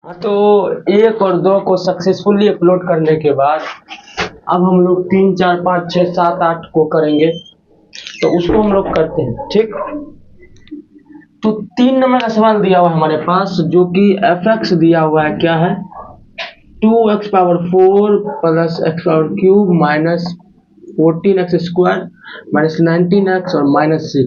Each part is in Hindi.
हाँ, तो 1 और 2 को सक्सेसफुली अपलोड करने के बाद अब हम लोग 3, 4, 5, 6, 7, 8 को करेंगे। तो उसको हम लोग करते हैं, ठीक। तो 3 नंबर का सवाल दिया हुआ है हमारे पास, जो कि fx दिया हुआ है, क्या है 2x⁴ plus x³ minus 14x² minus 19x और माइनस 6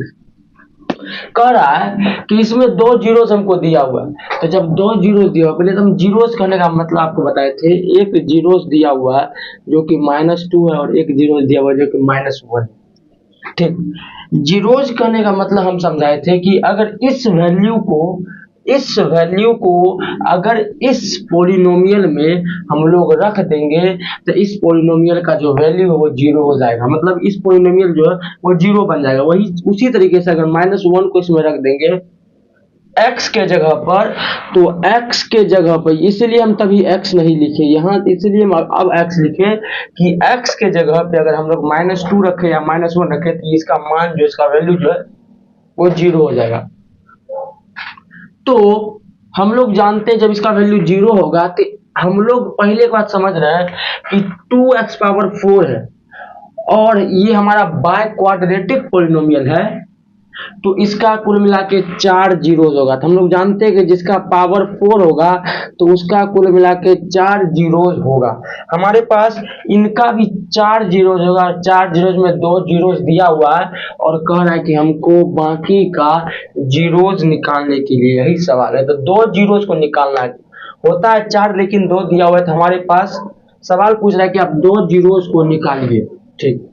कह रहा है कि इसमें 2 जीरोस हमको दिया हुआ है। तो जब 2 जीरोस दिया हुआ, पहले तो हम जीरोस करने का मतलब आपको बताए थे। एक जीरोस दिया हुआ है जो कि -2 है और एक जीरोस दिया हुआ है जो कि -1, ठीक। जीरोस करने का मतलब हम समझाए थे कि अगर इस वैल्यू को अगर इस पोलिनोमियल में हम लोग रख देंगे तो इस पोलिनोमियल का जो वैल्यू है वो 0 हो जाएगा, मतलब इस पोलिनोमियल जो है वो 0 बन जाएगा। वही उसी तरीके से अगर -1 को इसमें रख देंगे x के जगह पर, तो x के जगह पर, इसलिए हम तभी x नहीं लिखे यहाँ, इसलिए हम अब x लिखे कि x के जगह पे अगर हम लोग -2 रखे या -1 रखे तो इसका मान जो इसका वैल्यू जो है वो 0 हो जाएगा। तो हम लोग जानते हैं जब इसका वैल्यू 0 होगा तो हम लोग पहले एक बात समझ रहे हैं कि 2x⁴ है और ये हमारा बाय क्वाड्रेटिक पोलिनोमियल है, तो इसका कुल मिला के 4 जीरोस होगा। तो हम लोग जानते हैं कि जिसका पावर 4 होगा तो उसका कुल मिला के 4 जीरोस होगा। हमारे पास इनका भी 4 जीरोस होगा, 4 जीरोस में 2 जीरोस दिया हुआ है और कह रहा है कि हमको बाकी का जीरोस निकालने के लिए, यही सवाल है। तो 2 जीरोस को निकालना है, होता है 4 लेकिन 2 दिया हुआ है, तो हमारे पास सवाल पूछ रहा है कि आप 2 जीरोस को निकालिए, ठीक।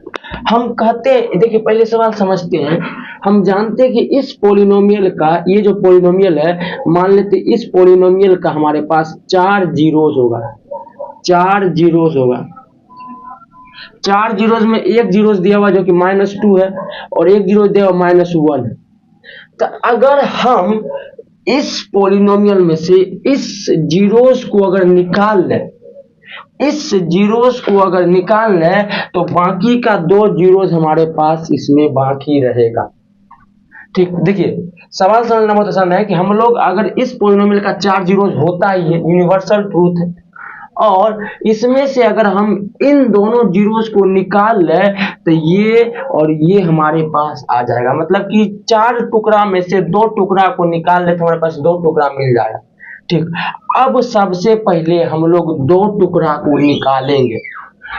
हम कहते हैं, देखिए पहले सवाल समझते हैं। हम जानते हैं कि इस पोलिनोमियल का, ये जो पोलिनोमियल है, मान लेते इस पोलिनोमियल का हमारे पास 4 जीरोस होगा, 4 जीरोस होगा। 4 जीरोस में एक जीरोस दिया हुआ जो कि -2 है और एक जीरो दिया हुआ -1 है। तो अगर हम इस पोलिनोमियल में से इस जीरोस को अगर निकाल लें, इस जीरोस को अगर निकाल लें तो बाकी का 2 जीरोस हमारे पास इसमें बाकी रहेगा, ठीक। देखिए सवाल समझना बहुत आसान है कि हम लोग अगर इस पोलिनोमियल का 4 जीरोस होता ही है, यूनिवर्सल ट्रूथ है, और इसमें से अगर हम इन दोनों जीरोस को निकाल लें तो ये और ये हमारे पास आ जाएगा, मतलब कि 4 टुकड़ा में से 2 टुकड़ा को निकाल ले तो हमारे पास 2 टुकड़ा मिल जाएगा, ठीक। अब सबसे पहले हम लोग 2 टुकड़ा को निकालेंगे।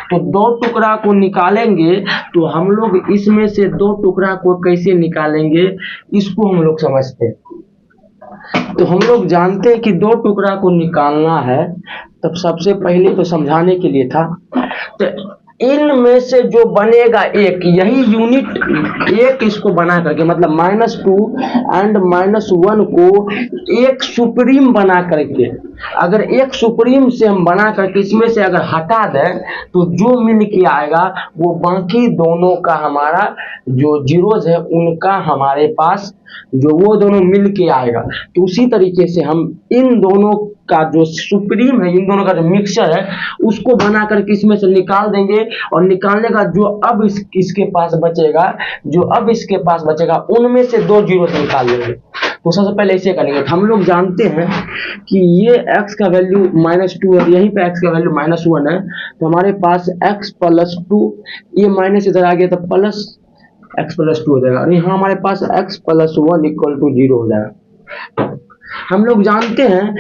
तो 2 टुकड़ा को निकालेंगे तो हम लोग इसमें से 2 टुकड़ा को कैसे निकालेंगे इसको हम लोग समझते हैं। तो हम लोग जानते हैं कि 2 टुकड़ा को निकालना है, तब सबसे पहले तो समझाने के लिए था, तो इनमें से जो बनेगा एक, यही यूनिट एक इसको बना करके, मतलब -2 एंड -1 को एक सुप्रीम बना करके, अगर एक सुप्रीम से हम बना करके इसमें से अगर हटा दें तो जो मिल के आएगा वो बाकी दोनों का हमारा जो जीरोस है उनका हमारे पास जो वो दोनों मिल के आएगा। तो उसी तरीके से हम इन दोनों का जो सुप्रीम है, इन दोनों का जो मिक्सचर है उसको बना करके इसमें से निकाल देंगे, और निकालने का जो अब इसके पास बचेगा उनमें से 2 जीरोस निकाल लेंगे। तो सबसे पहले इसे करेंगे। हम लोग जानते हैं कि ये x का वैल्यू -2 है, यहीं पे x का वैल्यू -1 है, तो हमारे पास x+2, ये माइनस इधर आ गया तो प्लस x+2 हो जाएगा, और यहाँ हमारे पास x+1 = 0 हो जाएगा। हम लोग जानते हैं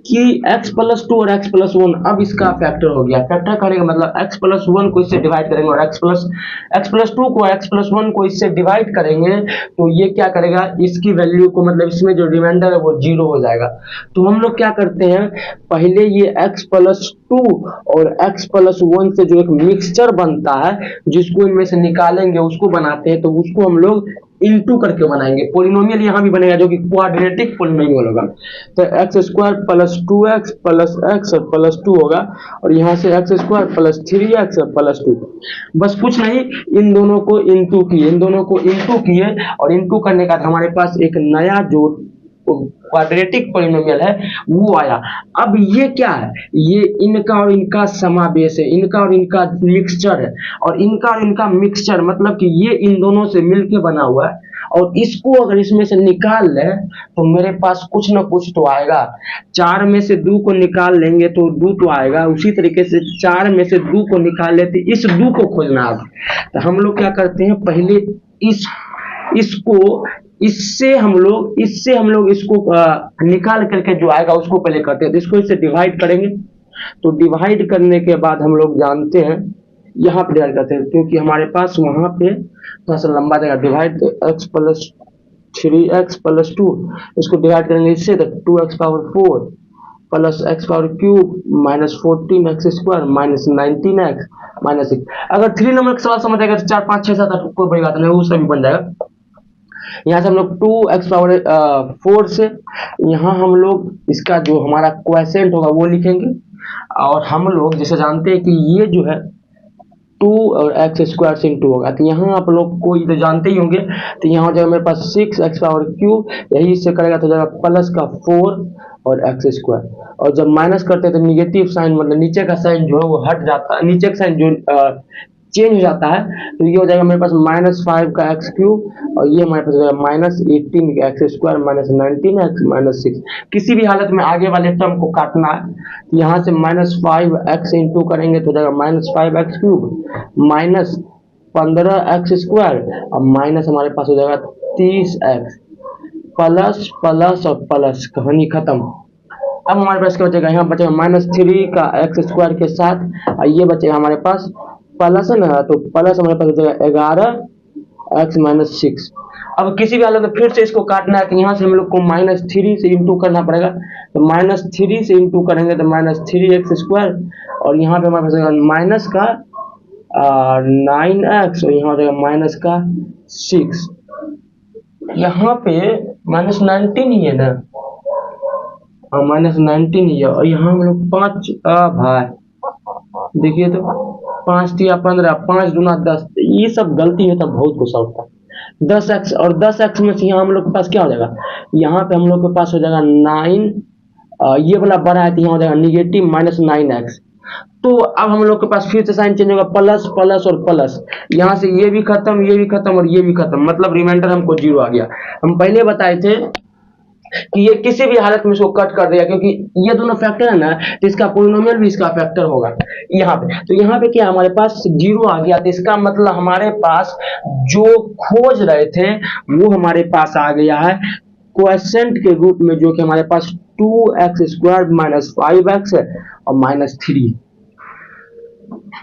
कि x+2 और x+1 अब इसका फैक्टर हो गया। फैक्टर करेंगे मतलब x+1 को इससे डिवाइड करेंगे और x+2 को x+1 को इससे डिवाइड करेंगे तो ये क्या करेगा, इसकी वैल्यू को, मतलब इसमें जो रिमाइंडर है वो 0 हो जाएगा। तो हम लोग क्या करते हैं, पहले ये x+2 और x+1 से जो एक मिक्सचर बनता है जिसको इनमें से निकालेंगे उसको बनाते हैं, तो उसको हम लोग इनटू करके बनाएंगे। पोलिनोमियल यहाँ भी बनेगा जो कि क्वाड्रेटिक पोलिनोमियल होगा। तो x² + 2x + x और +2 होगा, और यहाँ से x² + 3x और +2। बस कुछ नहीं, इन दोनों को इनटू किए, और इनटू करने का हमारे पास एक नया जो क्वाड्रेटिक पोलिनोमियल है वो आया। अब ये क्या है, ये इनका और इनका समावेश है, इनका और इनका मिक्सचर है, और इनका और इनका मिक्सचर मतलब कि ये इन दोनों से मिलके बना हुआ है और इसको अगर इसमें से निकाल ले तो मेरे पास कुछ ना कुछ तो आएगा। 4 में से 2 को निकाल लेंगे तो 2 तो आएगा। उसी तरीके से 4 में से 2 को निकाल लेते, इस 2 को खोजना है। तो हम लोग क्या करते हैं, पहले इससे हम लोग इसको निकाल करके जो आएगा उसको पहले करते हैं। तो इसको इससे डिवाइड करेंगे, तो डिवाइड करने के बाद हम लोग जानते हैं यहाँ पे डिवाइड करते हैं, क्योंकि हमारे पास वहां पे थोड़ा सा लंबा देगा। Divide x plus 3x plus 2, इसको डिवाइड करेंगे इससे तो 2x power 4 plus x power cube minus 14x square minus 19x minus 6। अगर 3 नंबर का सवाल समझ आएगा तो 4 5 6 7 8 कोई बड़ी बात नहीं, वो सब भी बन जाएगा। यहाँ से हम लोग 2x पावर 4 से यहाँ हम लोग इसका जो हमारा क्वोशिएंट होगा वो लिखेंगे। और हम लोग जैसे जानते हैं कि ये जो है 2 और x स्क्वायर से इंटू होगा, तो यहाँ आप लोग को तो जानते ही होंगे। तो यहाँ हो जाएगा मेरे पास 6x पावर क्यूब, यही इससे करेगा तो जाएगा प्लस का 4 और x स्क्वायर। और जब माइनस करते हैं तो निगेटिव साइन मतलब नीचे का साइन जो है वो हट जाता है, नीचे का साइन जो चेंज हो जाता है। तो ये हो जाएगा मेरे पास -5 का x क्यूब और ये हमारे पास हो जाएगा -18 का x square minus 19x minus 6। किसी भी हालत में आगे वाले टर्म को काटना है। यहाँ से -5x इंटू करेंगे तो हो जाएगा -5x cube minus 15x square और माइनस हमारे पास हो जाएगा 30x प्लस प्लस और प्लस, कहानी खत्म। अब हमारे पास क्या बचेगा, यहाँ बचेगा -3 का x स्क्वायर के साथ और ये बचेगा हमारे पास प्लस है ना, तो प्लस हमारे पास हो जाएगा 11x माइनस 6। अब किसी भी हालत में फिर से इसको काटना है, तो यहाँ से हम लोग को -3 से इंटू करना पड़ेगा। तो -3 से इंटू करेंगे तो -3x स्क्वायर और यहाँ पे हमारे पास होगा माइनस का 9x और यहाँ हो जाएगा माइनस का 6। यहाँ पे -19 ही है ना, और -19 ही है। और यहाँ हम लोग 5 भाई देखिए तो 5 या 15, 5 दूना 10, ये सब गलती है, तब बहुत गुस्सा होता है। 10x और 10x में से यहाँ हम लोग के पास क्या हो जाएगा, यहाँ पे हम लोग के पास हो जाएगा 9, ये वाला बड़ा है तो यहाँ हो जाएगा निगेटिव -9x। तो अब हम लोग के पास फिर से साइन चेंज होगा, प्लस प्लस और प्लस। यहाँ से ये भी खत्म, ये भी खत्म और ये भी खत्म, मतलब रिमाइंडर हमको 0 आ गया। हम पहले बताए थे कि ये किसी भी हालत में इसको कट कर देगा, क्योंकि ये दोनों फैक्टर है ना, तो इसका पोलिनोमियल भी इसका फैक्टर होगा यहाँ पे। तो यहाँ पे क्या हमारे पास 0 आ गया, तो इसका मतलब हमारे पास जो खोज रहे थे वो हमारे पास आ गया है क्वोशिएंट के रूप में, जो कि हमारे पास 2x स्क्वायर माइनस 5x है और -3।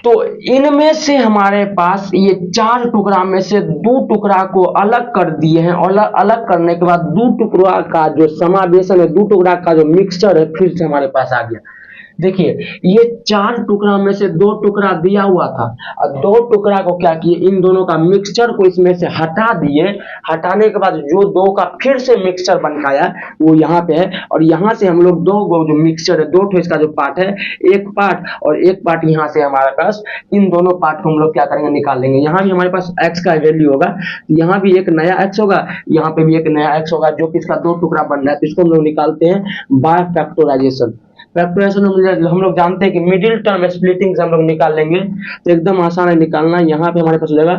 तो इनमें से हमारे पास ये 4 टुकड़ा में से 2 टुकड़ा को अलग कर दिए हैं और अलग करने के बाद 2 टुकड़ा का जो समावेशन है, 2 टुकड़ा का जो मिक्सचर है फिर से हमारे पास आ गया। देखिए ये 4 टुकड़ा में से 2 टुकड़ा दिया हुआ था और 2 टुकड़ा को क्या किए, इन दोनों का मिक्सचर को इसमें से हटा दिए। हटाने के बाद जो 2 का फिर से मिक्सचर बन पाया वो यहाँ पे है। और यहाँ से हम लोग 2 जो मिक्सचर है, 2 ठो इसका जो पार्ट है, एक पार्ट और एक पार्ट यहाँ से हमारे पास, इन दोनों पार्ट को हम लोग क्या करेंगे, निकाल लेंगे। यहाँ भी हमारे पास x का वैल्यू होगा, यहाँ भी एक नया x होगा, यहाँ पे भी एक नया x होगा, जो कि इसका 2 टुकड़ा बन रहा है। तो इसको हम लोग निकालते हैं बाय फैक्टराइजेशन। फैक्टराइजेशन हम लोग जानते हैं कि मिडिल टर्म स्प्लिटिंग से हम लोग निकाल लेंगे, तो एकदम आसान है निकालना। यहाँ पे हमारे पास हो जाएगा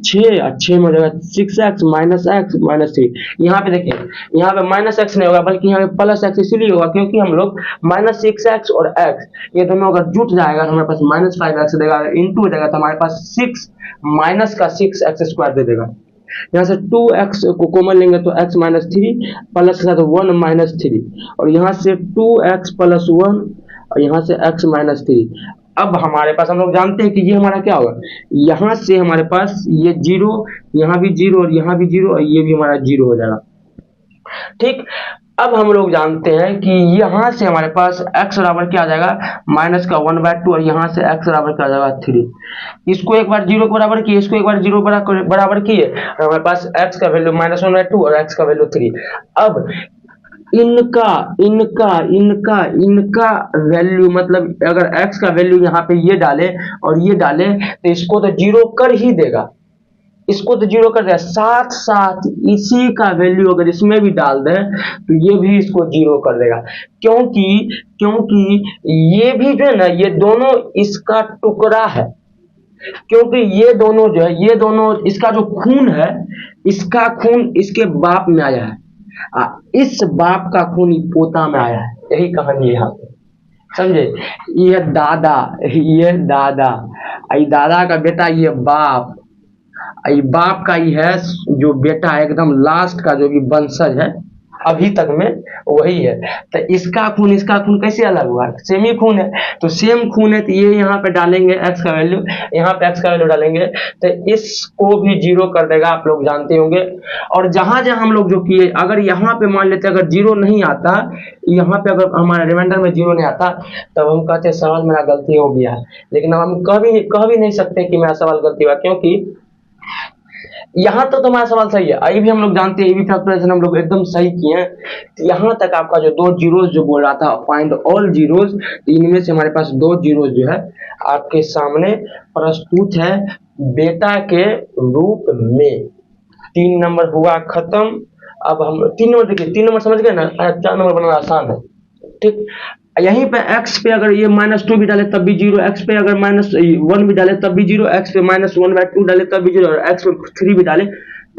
6 और 6 में हो जाएगा 6x माइनस x माइनस 3। यहाँ पे देखिए, यहाँ पे -x नहीं होगा बल्कि यहाँ पे +x इसीलिए होगा क्योंकि हम लोग -6x और x ये दोनों अगर जुट जाएगा तो हमारे पास -5x देगा, इंटू हो जाएगा तो हमारे पास 6 माइनस का 6x स्क्वायर दे देगा। यहाँ से 2x को कॉमन लेंगे तो x माइनस 3 प्लस के साथ 1 माइनस 3 और यहाँ से 2x प्लस 1 और यहाँ से x माइनस 3। अब हमारे पास हम लोग जानते हैं कि ये हमारा क्या होगा, यहाँ से हमारे पास ये 0, यहाँ भी 0 और यहाँ भी 0 और ये भी हमारा 0 हो जाएगा। ठीक, अब हम लोग जानते हैं कि यहाँ से हमारे पास x बराबर क्या आ जाएगा, माइनस का 1/2 और यहाँ से x बराबर क्या आ जाएगा 3। इसको एक बार 0 को बराबर किए, इसको एक बार 0 बराबर किए, तो हमारे पास x का वैल्यू -1/2 और x का वैल्यू 3। अब इनका वैल्यू मतलब अगर x का वैल्यू यहाँ पे ये डाले और ये डाले तो इसको तो 0 कर ही देगा, इसको तो 0 कर देगा। साथ साथ इसी का वैल्यू अगर इसमें भी डाल दे तो ये भी इसको 0 कर देगा, क्योंकि ये भी जो है ना, ये दोनों इसका टुकड़ा है, क्योंकि ये दोनों जो है, ये दोनों, इसका जो खून है, इसका खून इसके बाप में आया है, इस बाप का खून पोता में आया है। यही कहानी है यहाँ पे, समझे। ये दादा, ये दादा, ये दादा का बेटा, ये बाप, ये बाप का ही है जो बेटा है, एकदम लास्ट का जो कि वंशज है अभी तक में, वही है। तो इसका खून कैसे अलग हुआ? सेम ही खून है, तो सेम खून है, तो ये यहाँ पे डालेंगे x का वैल्यू, यहाँ पे x का वैल्यू डालेंगे तो इसको भी जीरो कर देगा, आप लोग जानते होंगे। और जहां जहां हम लोग जो किए, अगर यहाँ पे मान लेते अगर जीरो नहीं आता, यहाँ पे अगर हमारे रिमाइंडर में जीरो नहीं आता, तब हम कहते सवाल मेरा गलती हो गया। लेकिन हम कह भी नहीं सकते कि मेरा सवाल गलती हुआ, क्योंकि यहाँ तक तो हमारा सवाल सही है। अभी भी हम लोग जानते हैं, एबी फैक्टराइजेशन हम लोग एकदम सही किए हैं। तो यहाँ तक आपका जो दो जीरोज जो बोल रहा था, फाइंड ऑल जीरोज, इनमें से हमारे पास दो जीरोज जो है आपके सामने प्रस्तुत है बेटा के रूप में। 3 नंबर हुआ खत्म। अब हम 3 नंबर देखिए, 3 नंबर समझ गए ना, 4 नंबर बनाना आसान है, ठीक। यहीं पे x पे अगर ये -2 भी डाले तब भी जीरो, x पे अगर -1 भी डाले तब भी जीरो, x पे -1/2 डाले तब भी जीरो, और x पे 3 भी डाले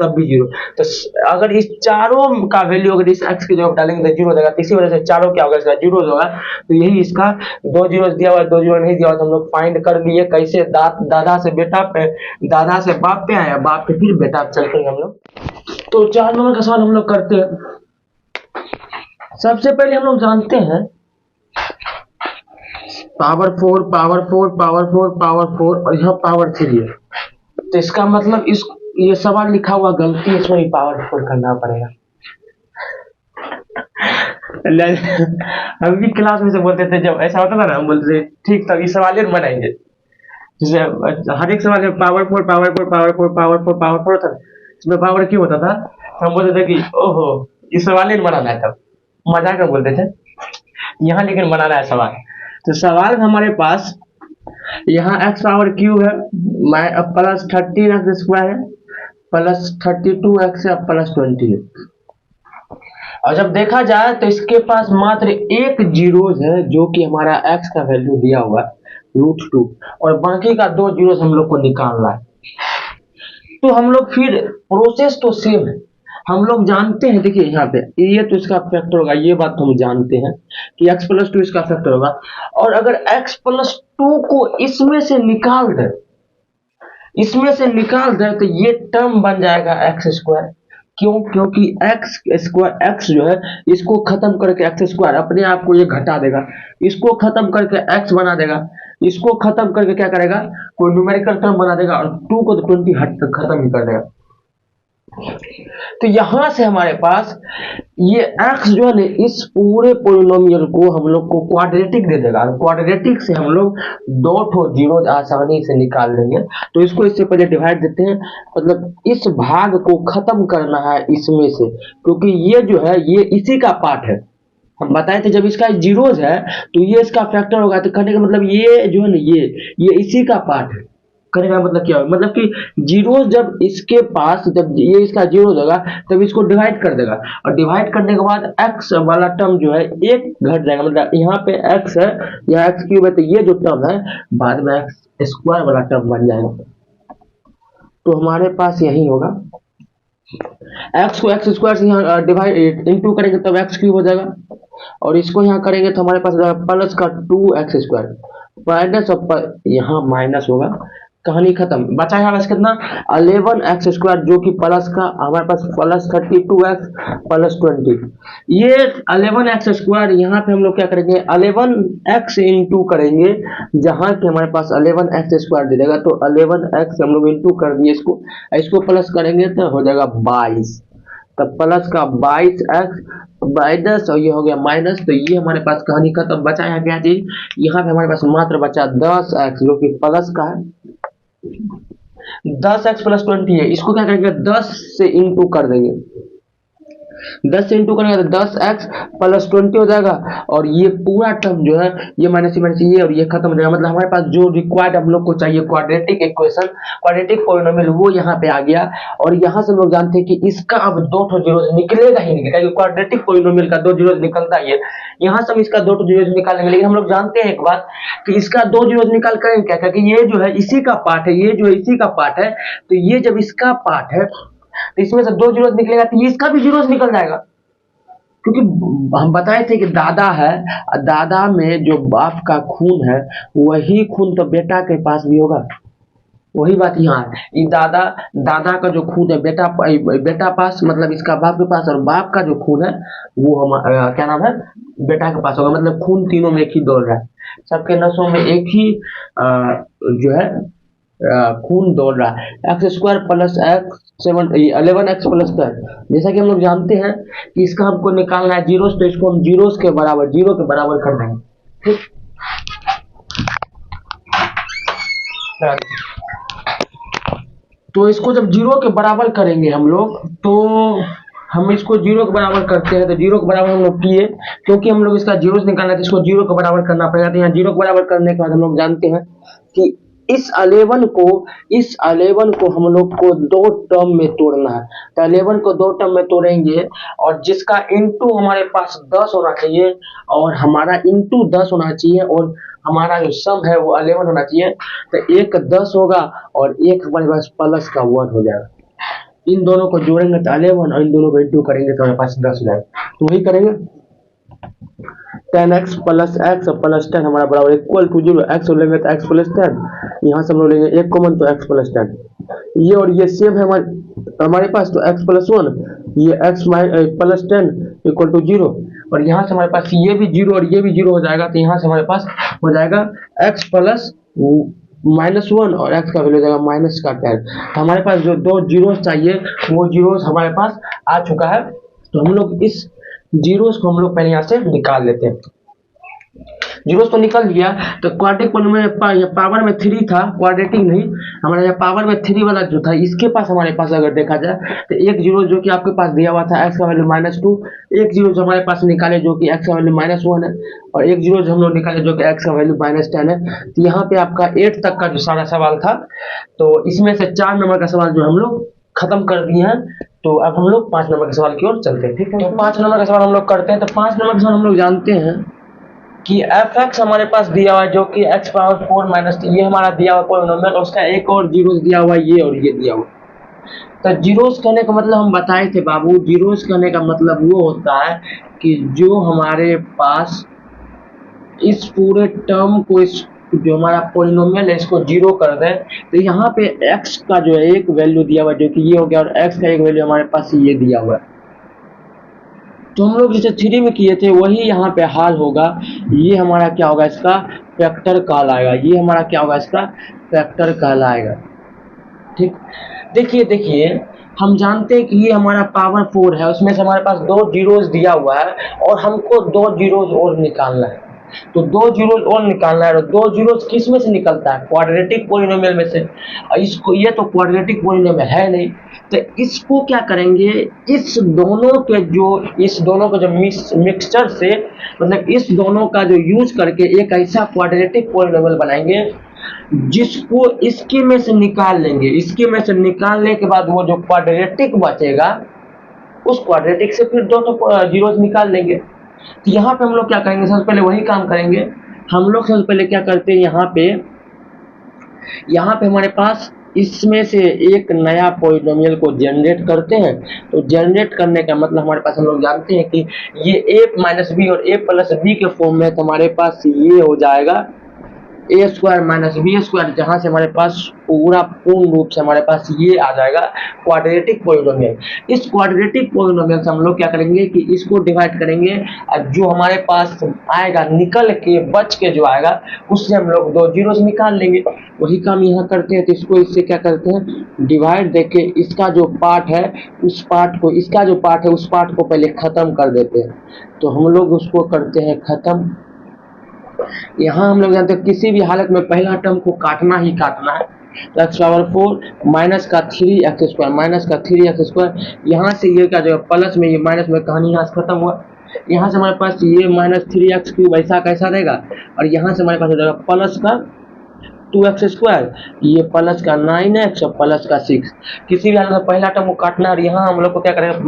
तब भी जीरो। तो अगर इस चारों का वैल्यू अगर इस x की जगह डालेंगे तो जीरो देगा, इसी वजह से चारों क्या होगा, इसका जीरो होगा। तो यही इसका दो जीरो दिया हुआ, दो जीरो नहीं दिया हुआ, तो हम लोग फाइंड कर लिए कैसे, दादा से बेटा पे, दादा से बाप पे आया, बाप पे फिर बेटा पे चलते हैं हम लोग। तो 4 नंबर का सवाल हम लोग करते हैं। सबसे पहले हम लोग जानते हैं पावर 4 पावर 4 पावर 4 पावर 4 और यहाँ पावर 3 है। तो इसका मतलब ये सवाल लिखा हुआ गलती है, इसमें पावर 4 करना पड़ेगा। हम भी क्लास में से बोलते थे, जब ऐसा होता था ना, हम बोलते थे ठीक, तब ये सवाल बनाएंगे। जैसे हर एक सवाल में power 4 power 4 power 4 power 4 power 4 था, इसमें पावर क्यों होता था, हम बोलते थे कि ओहो ये सवाल बनाना है, तब मजाक में बोलते थे। यहाँ लेकिन बनाना है सवाल। तो सवाल हमारे पास यहाँ x पावर क्यू है, प्लस 13x स्क्वायर है, प्लस 32x है, प्लस 20 है। और जब देखा जाए तो इसके पास मात्र एक जीरोज है, जो कि हमारा x का वैल्यू दिया हुआ है √2, और बाकी का दो जीरोज हम लोग को निकालना है। तो हम लोग फिर प्रोसेस तो सेम है, हम लोग जानते हैं, देखिए यहाँ पे ये तो इसका फैक्टर होगा, ये बात हम जानते हैं कि x+2 इसका फैक्टर होगा। और अगर x+2 को इसमें से निकाल दे, तो ये टर्म बन जाएगा x²। क्यों? क्योंकि x जो है, इसको खत्म करके x² अपने आप को ये घटा देगा, इसको खत्म करके x बना देगा, इसको खत्म करके क्या करेगा, कोई न्यूमेरिकल टर्म बना देगा, और 2 को तो 20 हट तक खत्म ही कर देगा। तो यहां से हमारे पास ये x जो है ना, इस पूरे पोलिनोमियल को हम लोग को क्वाड्रेटिक दे देगा, क्वाड्रेटिक से हम लोग दो ठो जीरो आसानी से निकाल लेंगे। तो इसको इससे पहले डिवाइड देते हैं, मतलब इस भाग को खत्म करना है इसमें से, क्योंकि ये जो है ये इसी का पार्ट है। हम बताए थे जब इसका जीरोज है तो ये इसका फैक्टर होगा, तो कहने का मतलब ये जो है ना, ये इसी का पार्ट है। कहने का मतलब क्या है, मतलब कि जीरोज जब इसके पास, जब ये इसका जीरोज होगा तब इसको डिवाइड कर देगा, और डिवाइड करने के बाद x वाला टर्म जो है एक घट जाएगा, मतलब यहाँ पे x है, यहाँ x³ है, तो ये जो टर्म है बाद में x² वाला टर्म बन जाएगा। तो हमारे पास यही होगा, x को x² से यहाँ डिवाइड इंटू करेंगे तब x³ हो जाएगा, और इसको यहाँ करेंगे तो हमारे पास प्लस का 2x² माइनस, यहाँ माइनस होगा, कहानी खत्म। बचा यहाँ बस कितना 11x², जो कि प्लस का हमारे पास प्लस 32x प्लस 20। ये 11x² यहाँ पे हम लोग क्या करेंगे, 11x इंटू करेंगे, जहाँ के हमारे पास 11x² दे देगा, तो 11x हम लोग इंटू कर दिए, इसको प्लस करेंगे तो हो जाएगा 22, तब प्लस का 22x माइनस, और ये हो गया माइनस। तो ये हमारे पास कहानी खत्म। बचा यहाँ क्या चीज, यहाँ पे हमारे पास मात्र बचा 10x, जो कि प्लस का है, 10x प्लस 20 है, इसको क्या करेंगे 10 से इंटू कर देंगे, 10 से इंटू करेंगे तो 10x प्लस 20 हो जाएगा, और ये पूरा टर्म जो है ये माइनस ये और ये खत्म हो जाएगा। मतलब हमारे पास जो रिक्वायर्ड हम लोग को चाहिए क्वाड्रेटिक इक्वेशन, क्वाड्रेटिक पॉलिनोमियल, वो यहाँ पे आ गया। और यहाँ से हम लोग जानते हैं कि इसका अब दो तो जीरोस निकलेगा ही निकलेगा, क्योंकि क्वाड्रेटिक पॉलिनोमियल का दो जीरोस निकलता ही है। यहाँ से हम इसका दो तो जीरोस निकालेंगे, लेकिन हम लोग जानते हैं एक बात कि इसका दो जीरोस निकाल करेंगे क्या, क्योंकि ये जो है इसी का पार्ट है, ये जो है इसी का पार्ट है, तो ये जब इसका पार्ट है तो इसमें से दो जीरोस निकलेगा तो ये इसका भी जीरोस निकल जाएगा। क्योंकि हम बताए थे कि दादा है, दादा में जो बाप का खून है वही खून तो बेटा के पास भी होगा। वही बात यहाँ है, ये दादा दादा का जो खून है बेटा पास, मतलब इसका बाप के पास, और बाप का जो खून है वो हम क्या नाम है, बेटा के पास होगा। मतलब खून तीनों में एक ही दौड़ रहा है, सबके नसों में एक ही जो है खून दौड़ रहा है। X square plus x 11x plus 10, जैसा कि हम लोग जानते हैं कि इसका हमको निकालना है जीरोस, तो इसको हम जीरोस के बराबर, जीरो के बराबर कर देंगे। ठीक, तो इसको जब जीरो के बराबर करेंगे हम लोग, तो हम इसको जीरो के बराबर करते हैं, तो जीरो के बराबर हम लोग किए, क्योंकि हम लोग इसका जीरो से निकालना है तो इसको जीरो के बराबर करना पड़ेगा। तो यहाँ जीरो के बराबर करने के बाद हम लोग जानते हैं कि इस 11 को हम लोग को दो टर्म में तोड़ना है। तो 11 को दो टर्म में तोड़ेंगे, और जिसका इंटू हमारे पास 10 होना चाहिए, और हमारा इंटू 10 होना चाहिए, और हमारा जो सम है वो 11 होना चाहिए। तो एक 10 होगा और एक हमारे पास प्लस का 1 हो जाएगा। इन दोनों को जोड़ेंगे तो 11, और इन दोनों को इंटू करेंगे तो हमारे पास 10 हो जाएगा। तो वही करेंगे, 10x प्लस एक्स प्लस 10 हमारा बराबर इक्वल टू 0। एक्स लेंगे तो एक्स प्लस 10, यहाँ से हम लोग लेंगे एक कॉमन तो एक्स प्लस 10, ये और ये सेम है हमारे पास, तो एक्स प्लस 1, ये एक्स प्लस 10 इक्वल टू 0, और यहाँ से हमारे पास ये भी 0 और ये भी 0 हो जाएगा। तो यहाँ से हमारे पास हो जाएगा एक्स प्लस -1 और एक्स का वैल्यू हो जाएगा माइनस का 10। तो हमारे पास जो दो जीरोस चाहिए वो जीरोस हमारे पास आ चुका है। तो हम लोग इस जीरोस को हम लोग पहले यहाँ से निकाल लेते हैं। जीरोस तो निकल गया, तो क्वाड्रेटिक में पावर में 3 था, क्वाड्रेटिक नहीं, हमारे यहाँ पावर में 3 वाला जो था इसके पास हमारे पास अगर देखा जाए तो एक जीरो जो कि आपके पास दिया हुआ था एक्स का वैल्यू -2, एक जीरो जो हमारे पास निकाले जो कि एक्स का वैल्यू -1 है, और एक जीरो जो हम लोग निकाले जो कि एक्स का वैल्यू -10 है। तो यहाँ पे आपका 8 तक का जो सारा सवाल था, तो इसमें से 4 नंबर का सवाल जो हम लोग खत्म कर दिए हैं। तो अब हम लोग 5 नंबर के सवाल की ओर चलते हैं। ठीक है, तो 5 नंबर का सवाल हम लोग करते हैं। तो 5 नंबर का सवाल हम लोग जानते हैं कि एफ एक्स हमारे पास दिया हुआ है जो कि एक्स पावर 4 माइनस, ये हमारा दिया हुआ पॉलिनोमियल, और उसका एक और जीरोस दिया हुआ है, ये और ये दिया हुआ। तो जीरोस कहने का मतलब हम बताए थे बाबू, जीरोस कहने का मतलब वो होता है कि जो हमारे पास इस पूरे टर्म को, इस जो हमारा पॉलिनोमियल है इसको जीरो कर दें। तो यहाँ पे x का जो है एक वैल्यू दिया हुआ है जो कि ये हो गया, और x का एक वैल्यू हमारे पास ये दिया हुआ है। तो हम लोग जैसे 3 में किए थे वही यहाँ पे हाल होगा। ये हमारा क्या होगा, इसका फैक्टर कहलाएगा, ये हमारा क्या होगा, इसका फैक्टर कहलाएगा। ठीक, देखिए हम जानते हैं कि ये हमारा पावर 4 है, उसमें से हमारे पास 2 जीरोस दिया हुआ है, और हमको 2 जीरोस और निकालना है। तो 2 जीरोस और निकालना है, और 2 जीरोस किस में से निकलता है, क्वाड्रेटिक पॉलिनोमियल में से। इसको, ये तो क्वाड्रेटिक पॉलिनोमियल है नहीं, तो इसको क्या करेंगे, इस दोनों का जो मिक्सचर से, मतलब इस दोनों का जो यूज करके एक ऐसा क्वाड्रेटिक पॉलिनोमियल बनाएंगे जिसको इसके में से निकाल लेंगे। इसके में से निकालने के बाद वो जो क्वाड्रेटिक बचेगा उस क्वाड्रेटिक से फिर दोनों जीरोस निकाल लेंगे। तो यहाँ पे हम लोग क्या करेंगे, सबसे पहले वही काम करेंगे। हम लोग सबसे पहले क्या करते हैं, यहाँ पे हमारे पास इसमें से एक नया पॉलिनोमियल को जनरेट करते हैं। तो जनरेट करने का मतलब हमारे पास, हम लोग जानते हैं कि ये a माइनस बी और a प्लस बी के फॉर्म में, तो हमारे पास ये हो जाएगा ए स्क्वायर माइनस बी स्क्वायर, जहां से हमारे पास पूर्ण रूप से हमारे पास ये आ जाएगा क्वाड्रेटिक पॉलिनोमियल। इस क्वाड्रेटिक पॉलिनोमियल से हम लोग क्या करेंगे कि इसको डिवाइड करेंगे, और जो हमारे पास आएगा निकल के बच के जो आएगा उससे हम लोग 2 जीरोस निकाल लेंगे। वही काम यहाँ करते हैं। तो इसको इससे क्या करते हैं, डिवाइड देके इसका जो पार्ट है उस पार्ट को, इसका जो पार्ट है उस पार्ट को पहले खत्म कर देते हैं। तो हम लोग उसको करते हैं खत्म। यहाँ हम लोग जानते हैं किसी भी हालत में पहला टर्म को काटना ही काटना है, तो एक्स पावर 4 माइनस का 3x², माइनस का 3x²। यहाँ से ये क्या जो प्लस में ये माइनस में कहानी यहाँ से खत्म हुआ। यहाँ से हमारे पास ये -3x³ ऐसा कैसा रहेगा, और यहाँ से हमारे पास हो जाएगा प्लस का 2x², ये प्लस का 9x और प्लस का 6। किसी भी हाल में पहला टर्म को काटना, और यहाँ हम लोग को क्या करेंगे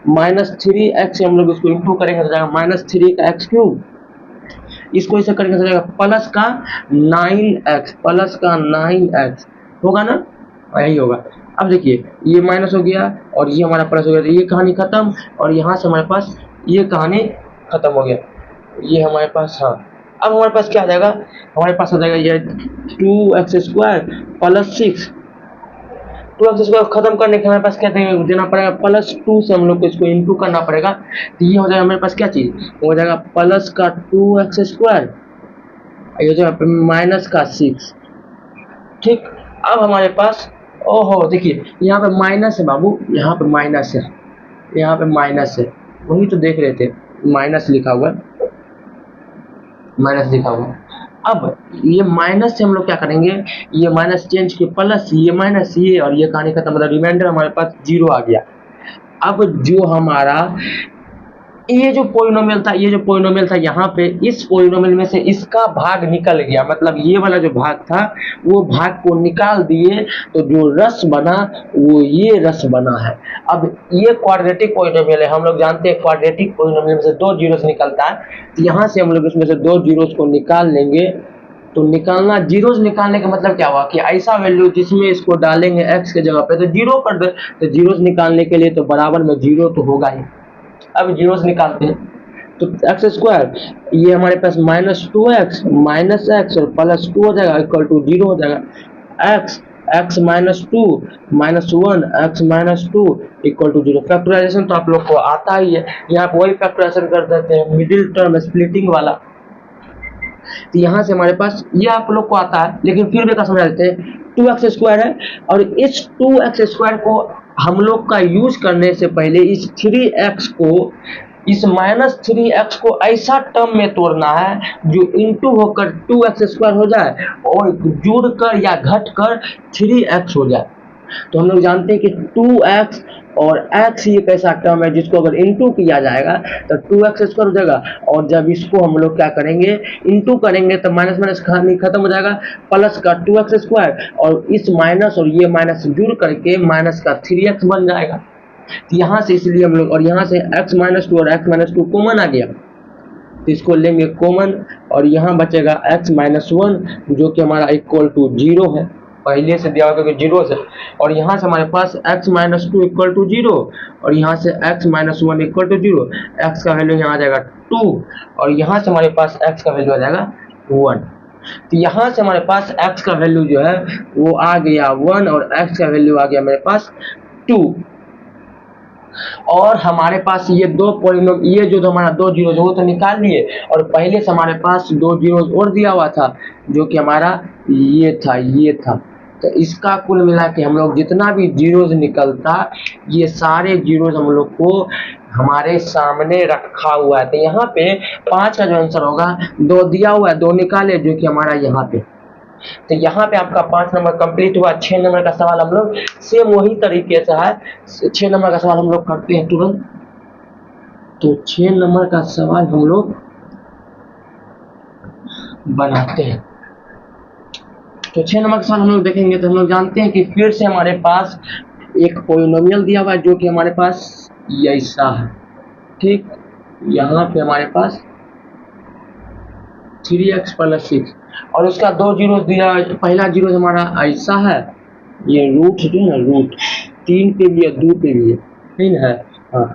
-3x से हम लोग इसको इंटू करेंगे तो जाएगा -3 का x³। इसको ऐसे करेंगे तो जाएगा प्लस का 9x, प्लस का 9x होगा ना, यही होगा। अब देखिए ये माइनस हो गया और ये हमारा प्लस हो गया, तो ये कहानी खत्म, और यहाँ से हमारे पास ये कहानी खत्म हो गया। ये हमारे पास, हाँ अब हमारे पास क्या आ जाएगा, हमारे पास आ जाएगा ये 2x² प्लस 6। 2x² खत्म करने के हमारे पास क्या देना पड़ेगा, +2 से हम लोग को इसको इंटू करना पड़ेगा। तो ये हो जाएगा हमारे पास क्या चीज हो जाएगा, प्लस का 2x², ये हो जाएगा माइनस का 6। ठीक, अब हमारे पास ओहो देखिए यहाँ पे माइनस है बाबू, यहाँ पे माइनस है, यहाँ पे माइनस है, वही तो देख रहे थे माइनस लिखा हुआ है, माइनस लिखा हुआ है। अब ये माइनस से हम लोग क्या करेंगे, ये माइनस चेंज के प्लस, ये माइनस ये, और ये कहानी खत्म, मतलब रिमाइंडर हमारे पास 0 आ गया। अब जो हमारा ये जो पोलिनोमियल था, ये जो पोलिनोमियल था यहाँ पे, इस पोलिनोमियल में से इसका भाग निकल गया, मतलब ये वाला जो भाग था वो भाग को निकाल दिए, तो जो रस बना वो ये रस बना है। अब ये क्वाड्रेटिक पोलिनोमियल है, हम लोग जानते हैं क्वाड्रेटिक पोलिनोमियल में से 2 जीरोस निकलता है, तो यहाँ से हम लोग इसमें से 2 जीरोस को निकाल लेंगे। तो निकालना, जीरोस निकालने का मतलब क्या हुआ कि ऐसा वैल्यू जिसमें इसको डालेंगे x के जगह पे तो 0 कर दे, तो जीरोस निकालने के लिए तो बराबर में 0 तो होगा ही। अब जीरोस निकालते हैं, तो x², ये हमारे पास -2x माइनस x और +2 हो जाएगा इक्वल टू 0 हो जाएगा। x -2 -1 x -2 equal to 0। Factorisation तो आप लोग को आता ही है, यहाँ पे वही फैक्टराइजेशन कर देते हैं, मिडिल टर्म स्प्लिटिंग वाला। तो यहाँ से हमारे पास ये आप लोग को आता है, लेकिन फिर भी क्या समझ लेते हैं, 2x² है, और इस 2x² को हम लोग का यूज करने से पहले इस 3x को, इस -3x को ऐसा टर्म में तोड़ना है जो इंटू होकर 2x² हो जाए और जुड़कर या घटकर 3x हो जाए। तो हम लोग जानते हैं कि 2x और x ये कैसा टर्म है जिसको अगर इंटू किया जाएगा तो 2x² हो जाएगा, और जब इसको हम लोग क्या करेंगे, इंटू करेंगे तो माइनस माइनस कहानी खत्म हो जाएगा, प्लस का 2x² और इस माइनस और ये माइनस जुड़ करके माइनस का 3x बन जाएगा। तो यहाँ से इसलिए हम लोग, और यहाँ से x -2 और x -2 कॉमन आ गया, तो इसको लेंगे कॉमन, और यहाँ बचेगा x -1 जो कि हमारा इक्वल टू 0 है, पहले से दिया हुआ क्योंकि 0 से, और यहाँ से हमारे पास x -2 इक्वल टू 0 और यहाँ से x -1 इक्वल टू 0, x का वैल्यू यहाँ आ जाएगा 2 और यहाँ से हमारे पास x का वैल्यू आ जाएगा 1। तो यहाँ से हमारे पास x का वैल्यू जो है वो आ गया 1 और x का वैल्यू आ गया मेरे पास 2। और हमारे पास ये दो पोलिनोम, ये जो हमारा 2 जीरो वो तो निकाल लिए, और पहले से हमारे पास 2 जीरो और दिया हुआ था जो कि हमारा ये था। तो इसका कुल मिला के हम लोग जितना भी जीरोज निकलता, ये सारे जीरोज हम लोग को हमारे सामने रखा हुआ है। तो यहाँ पे 5 का जो आंसर होगा, 2 दिया हुआ है, 2 निकाले जो कि हमारा यहाँ पे। तो यहाँ पे आपका 5 नंबर कंप्लीट हुआ। 6 नंबर का सवाल हम लोग सेम वही तरीके से है, 6 नंबर का सवाल हम लोग करते हैं तुरंत। तो 6 नंबर का सवाल हम लोग बनाते हैं। तो 6 नंबर का सवाल हम लोग देखेंगे तो हम लोग जानते हैं कि फिर से हमारे पास एक पोलिनोमियल दिया हुआ है जो कि हमारे पास ऐसा है, ठीक। यहाँ पे हमारे पास 3x + 6 और उसका 2 जीरो दिया, पहला जीरो हमारा ऐसा है, ये रूट जो है ना, रूट 3 पे भी है 2 पे भी है, ठीक है, हाँ।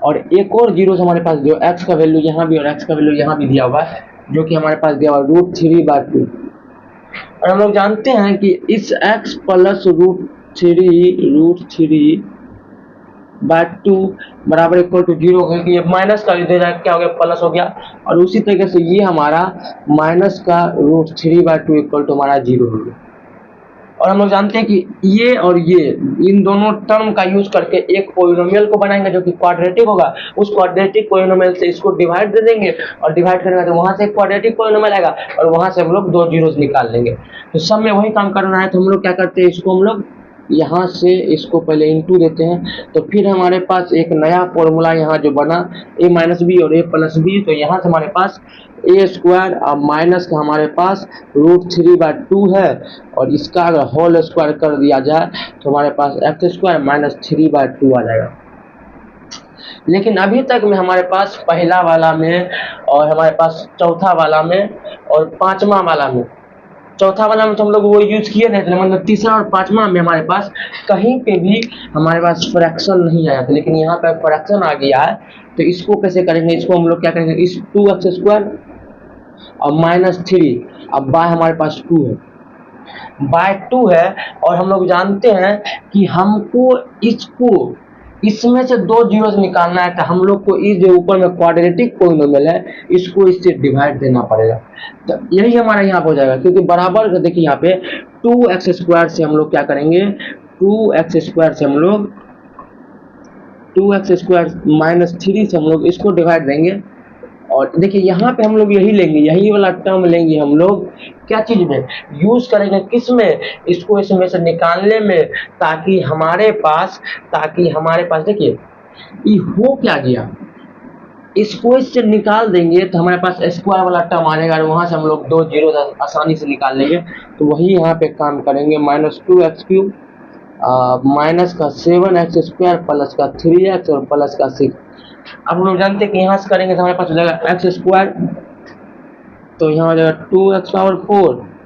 और एक और जीरो हमारे पास जो x का वैल्यू यहाँ भी और x का वैल्यू यहाँ भी दिया हुआ है जो कि हमारे पास दिया हुआ है √3/2। और हम लोग जानते हैं कि इस x + √3/2 बराबर इक्वल टू 0 हो गया, ये माइनस का दे रहा है, क्या हो गया, प्लस हो गया। और उसी तरीके से ये हमारा माइनस का √3/2 इक्वल टू हमारा 0 हो गया। और हम लोग जानते हैं कि ये और ये इन दोनों टर्म का यूज करके एक पोलिनोमियल को बनाएंगे जो कि क्वाड्रेटिक होगा। उस क्वाड्रेटिक पोलिनोमियल से इसको डिवाइड दे देंगे और डिवाइड करेंगे तो वहां से एक क्वाड्रेटिक पोलिनोमियल आएगा और वहां से हम लोग दो जीरोस निकाल लेंगे। तो सब में वही काम करना है, तो हम लोग क्या करते हैं, इसको हम लोग यहाँ से इसको पहले इंटू देते हैं, तो फिर हमारे पास एक नया फॉर्मूला यहाँ जो बना a माइनस बी और a प्लस बी, तो यहाँ से हमारे पास a स्क्वायर और माइनस का हमारे पास √3/2 है और इसका अगर होल स्क्वायर कर दिया जाए तो हमारे पास x स्क्वायर माइनस 3/2 आ जाएगा। लेकिन अभी तक में हमारे पास पहला वाला में और हमारे पास चौथा वाला में और पांचवा वाला में, चौथा वाला में तो हम लोग वो यूज किए नहीं थे, मतलब तीसरा और पांचवा में हमारे पास कहीं पे भी हमारे पास फ्रैक्शन नहीं आया था, लेकिन यहाँ पे फ्रैक्शन आ गया है। तो इसको कैसे करेंगे, इसको हम लोग क्या करेंगे, इस 2x स्क्वायर और -3, अब बाय हमारे पास 2 है, बाय 2 है और हम लोग जानते हैं कि हमको इसको इसमें से दो जीरोस निकालना है, तो हम लोग को इस जो ऊपर में क्वाड्रेटिक पोलिनोमियल है इसको इससे डिवाइड देना पड़ेगा। तो यही हमारा यहाँ पे हो जाएगा, क्योंकि बराबर देखिए यहाँ पे 2x स्क्वायर से हम लोग क्या करेंगे, 2x स्क्वायर से हम लोग 2x स्क्वायर -3 से हम लोग इसको डिवाइड देंगे और देखिए यहाँ पे हम लोग यही लेंगे, यही वाला टर्म लेंगे हम लोग क्या चीज में यूज करेंगे, किस में, इसको इसमें से निकालने में, ताकि हमारे पास देखिए ये हो क्या गया, इसको इससे निकाल देंगे तो हमारे पास स्क्वायर वाला टर्म आ जाएगा और वहां से हम लोग दो जीरो आसानी से निकाल लेंगे। तो वही यहाँ पे काम करेंगे, -2x³ माइनस का 7x स्क्वायर प्लस का 3x और प्लस का 6। अब हम लोग जानते हैं कि यहाँ से करेंगे तो हमारे पास हो जाएगा x स्क्वायर, तो यहाँ हो जाएगा 2x⁴